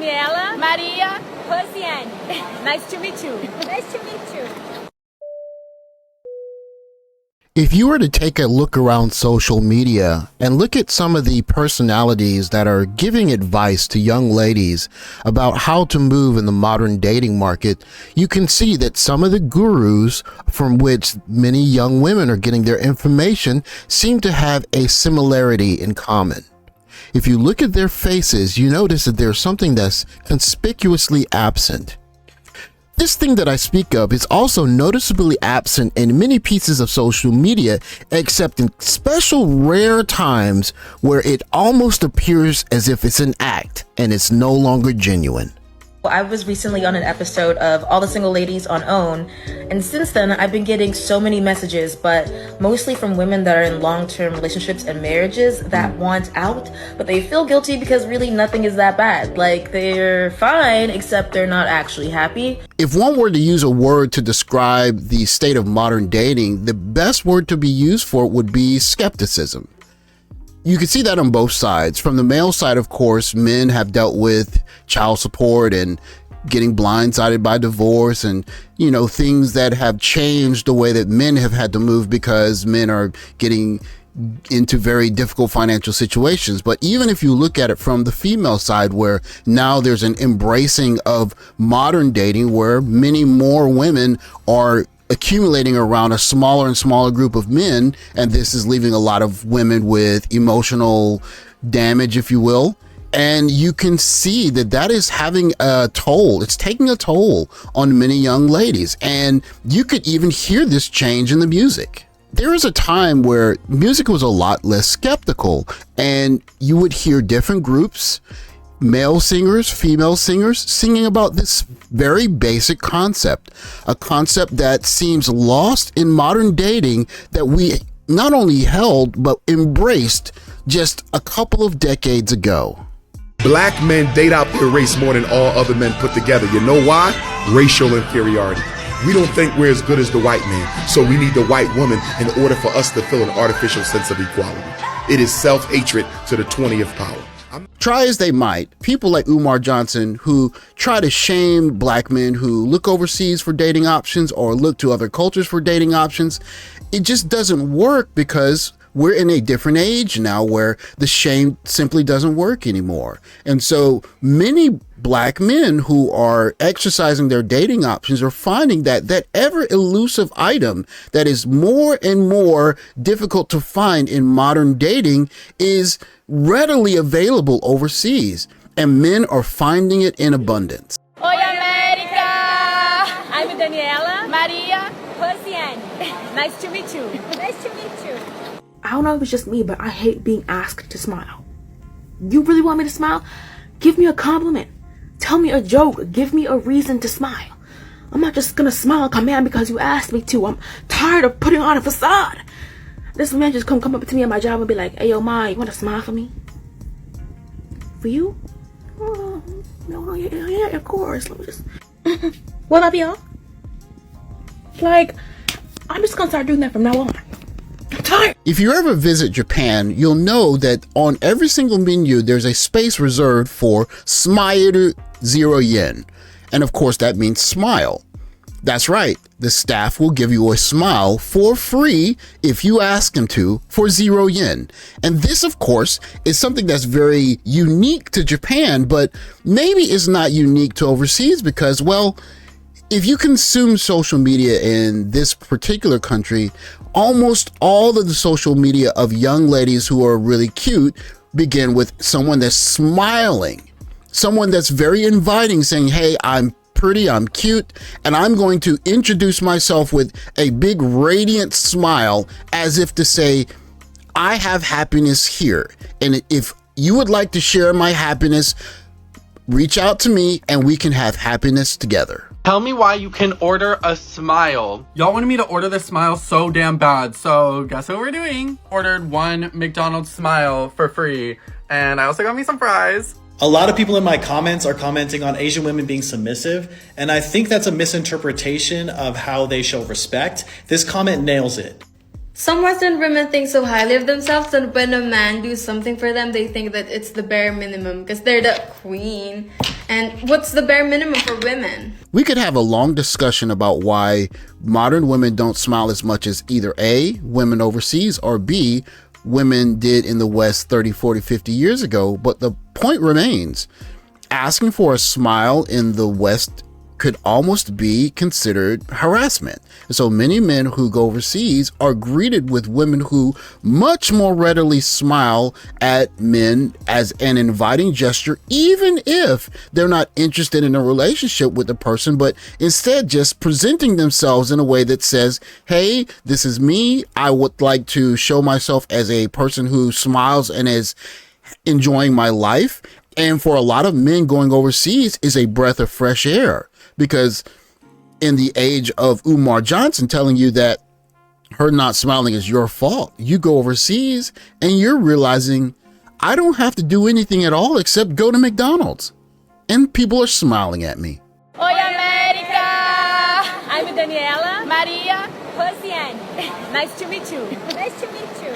Daniela, Maria, Josiane. Nice to meet you. Nice to meet you. If you were to take a look around social media and look at some of the personalities that are giving advice to young ladies about how to move in the modern dating market, you can see that some of the gurus from which many young women are getting their information seem to have a similarity in common. If you look at their faces, you notice that there's something that's conspicuously absent. This thing that I speak of is also noticeably absent in many pieces of social media, except in special rare times where it almost appears as if it's an act and it's no longer genuine. I was recently on an episode of All the Single Ladies on OWN, and since then I've been getting so many messages, but mostly from women that are in long-term relationships and marriages that want out, but they feel guilty because really nothing is that bad. Like, they're fine, except they're not actually happy. If one were to use a word to describe the state of modern dating, the best word to be used for it would be skepticism. You can see that on both sides. From the male side, of course, men have dealt with child support and getting blindsided by divorce and, things that have changed the way that men have had to move because men are getting into very difficult financial situations. But even if you look at it from the female side, where now there's an embracing of modern dating where many more women are accumulating around a smaller and smaller group of men, and this is leaving a lot of women with emotional damage, if you will. And you can see that that is having a toll. It's taking a toll on many young ladies, and you could even hear this change in the music. There was a time where music was a lot less skeptical, and you would hear different groups, male singers, female singers, singing about this very basic concept, a concept that seems lost in modern dating that we not only held, but embraced just a couple of decades ago. Black men date out their race more than all other men put together. You know why? Racial inferiority. We don't think we're as good as the white man, so we need the white woman in order for us to feel an artificial sense of equality. It is self-hatred to the 20th power. Try as they might, people like Umar Johnson, who try to shame black men who look overseas for dating options or look to other cultures for dating options, it just doesn't work because we're in a different age now where the shame simply doesn't work anymore. And so many black men who are exercising their dating options are finding that that ever elusive item that is more and more difficult to find in modern dating is readily available overseas, and men are finding it in abundance. Oi, America! I'm Daniela, Maria, Josiane. Nice to meet you. Nice to meet you. I don't know if it's just me, but I hate being asked to smile. You really want me to smile? Give me a compliment. Tell me a joke. Give me a reason to smile. I'm not just gonna smile and come in because you asked me to. I'm tired of putting on a facade. This man just come up to me at my job and be like, "Hey, yo, Ma, you want to smile for me?" For you? Oh, no, yeah, of course. Let me just... What up, y'all? Like, I'm just gonna start doing that from now on. I'm tired. If you ever visit Japan, you'll know that on every single menu, there's a space reserved for Smileru 0 yen. And of course, that means smile. That's right. The staff will give you a smile for free if you ask them to for 0 yen. And this, of course, is something that's very unique to Japan, but maybe is not unique to overseas because, well, if you consume social media in this particular country, almost all of the social media of young ladies who are really cute begin with someone that's smiling, someone that's very inviting, saying, "Hey, I'm pretty, I'm cute, and I'm going to introduce myself with a big radiant smile as if to say, I have happiness here. And if you would like to share my happiness, reach out to me and we can have happiness together." Tell me why you can order a smile. Y'all wanted me to order this smile so damn bad, so guess what we're doing? Ordered one McDonald's smile for free, and I also got me some fries. A lot of people in my comments are commenting on Asian women being submissive, and I think that's a misinterpretation of how they show respect. This comment nails it. Some Western women think so highly of themselves that when a man do something for them, they think that it's the bare minimum because they're the queen. And what's the bare minimum for women? We could have a long discussion about why modern women don't smile as much as either A, women overseas, or B, women did in the West 30, 40, 50 years ago. But the point remains, asking for a smile in the West could almost be considered harassment. And so many men who go overseas are greeted with women who much more readily smile at men as an inviting gesture, even if they're not interested in a relationship with the person, but instead just presenting themselves in a way that says, hey, this is me. I would like to show myself as a person who smiles and is enjoying my life. And for a lot of men, going overseas is a breath of fresh air. Because in the age of Umar Johnson telling you that her not smiling is your fault, you go overseas and you're realizing, I don't have to do anything at all except go to McDonald's. And people are smiling at me. Oi, America! I'm Daniela, Maria, Josiane. Nice to meet you. Nice to meet you.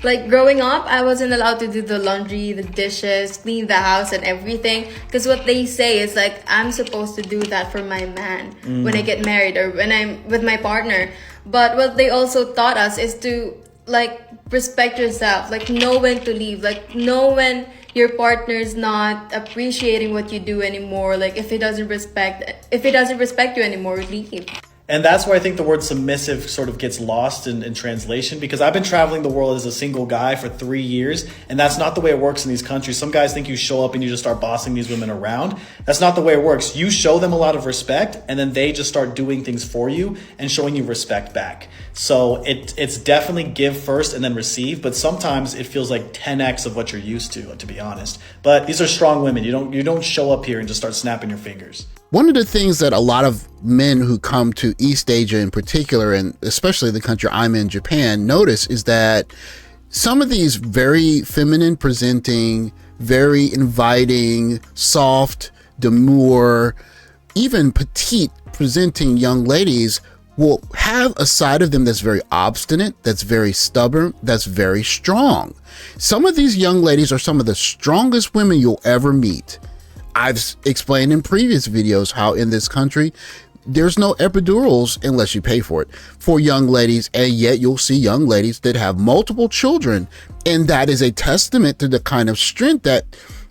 Like growing up, I wasn't allowed to do the laundry, the dishes, clean the house and everything. Because what they say is like, I'm supposed to do that for my man when I get married or when I'm with my partner. But what they also taught us is to like respect yourself, like know when to leave, like know when your partner's not appreciating what you do anymore. Like if he doesn't respect you anymore, leave. And that's where I think the word submissive sort of gets lost in translation, because I've been traveling the world as a single guy for 3 years, and that's not the way it works in these countries. Some guys think you show up and you just start bossing these women around. That's not the way it works. You show them a lot of respect, and then they just start doing things for you and showing you respect back. So it's definitely give first and then receive, but sometimes it feels like 10x of what you're used to be honest. But these are strong women. You don't show up here and just start snapping your fingers. One of the things that a lot of men who come to East Asia in particular, and especially the country I'm in, Japan, notice is that some of these very feminine presenting, very inviting, soft, demure, even petite presenting young ladies will have a side of them that's very obstinate, that's very stubborn, that's very strong. Some of these young ladies are some of the strongest women you'll ever meet. I've explained in previous videos how in this country, there's no epidurals unless you pay for it for young ladies. And yet you'll see young ladies that have multiple children. And that is a testament to the kind of strength that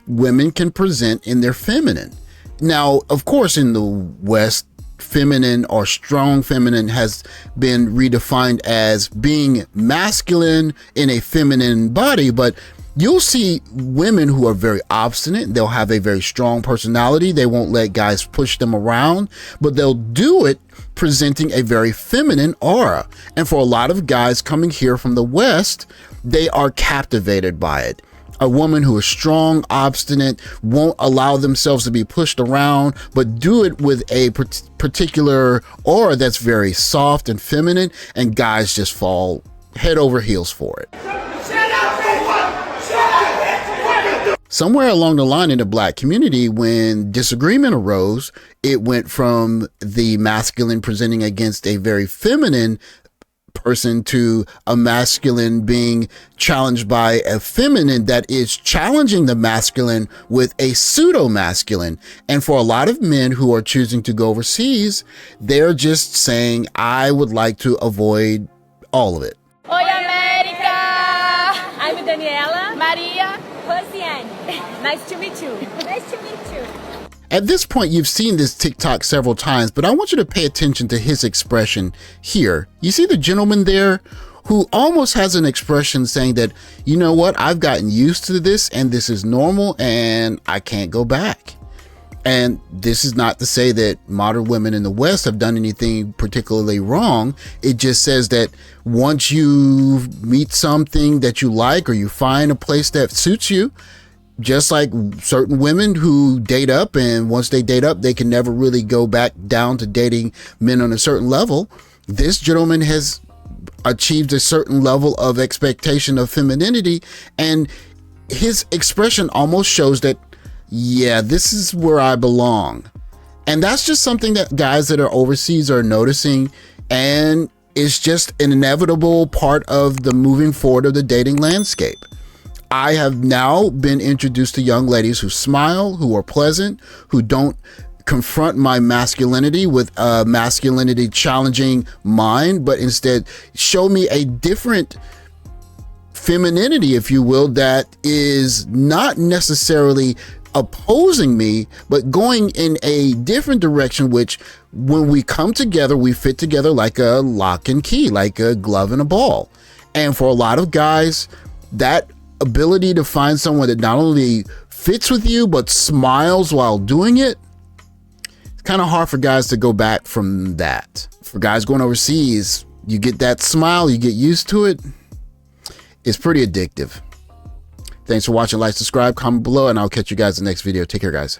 women can present in their feminine. Now, of course, in the West, feminine or strong feminine has been redefined as being masculine in a feminine body, but you'll see women who are very obstinate. They'll have a very strong personality. They won't let guys push them around, but they'll do it presenting a very feminine aura. And for a lot of guys coming here from the West, they are captivated by it. A woman who is strong, obstinate, won't allow themselves to be pushed around, but do it with a particular aura that's very soft and feminine, and guys just fall head over heels for it. Somewhere along the line in the Black community, when disagreement arose, it went from the masculine presenting against a very feminine person to a masculine being challenged by a feminine that is challenging the masculine with a pseudo masculine. And for a lot of men who are choosing to go overseas, they're just saying, I would like to avoid all of it. Oi, America! I'm Daniela, Maria, Josiane. Nice to meet you. Nice to meet you. At this point, you've seen this TikTok several times, but I want you to pay attention to his expression here. You see the gentleman there who almost has an expression saying that, you know what, I've gotten used to this and this is normal and I can't go back. And this is not to say that modern women in the West have done anything particularly wrong. It just says that once you meet something that you like or you find a place that suits you, just like certain women who date up, and once they date up, they can never really go back down to dating men on a certain level. This gentleman has achieved a certain level of expectation of femininity, and his expression almost shows that, yeah, this is where I belong. And that's just something that guys that are overseas are noticing, and it's just an inevitable part of the moving forward of the dating landscape. I have now been introduced to young ladies who smile, who are pleasant, who don't confront my masculinity with a masculinity challenging mind, but instead show me a different femininity, if you will, that is not necessarily opposing me, but going in a different direction, which when we come together, we fit together like a lock and key, like a glove and a ball. And for a lot of guys, that ability to find someone that not only fits with you, but smiles while doing it, it's kind of hard for guys to go back from that. For guys going overseas, you get that smile, you get used to it. It's pretty addictive. Thanks for watching. Like, subscribe, comment below, and I'll catch you guys in the next video. Take care, guys.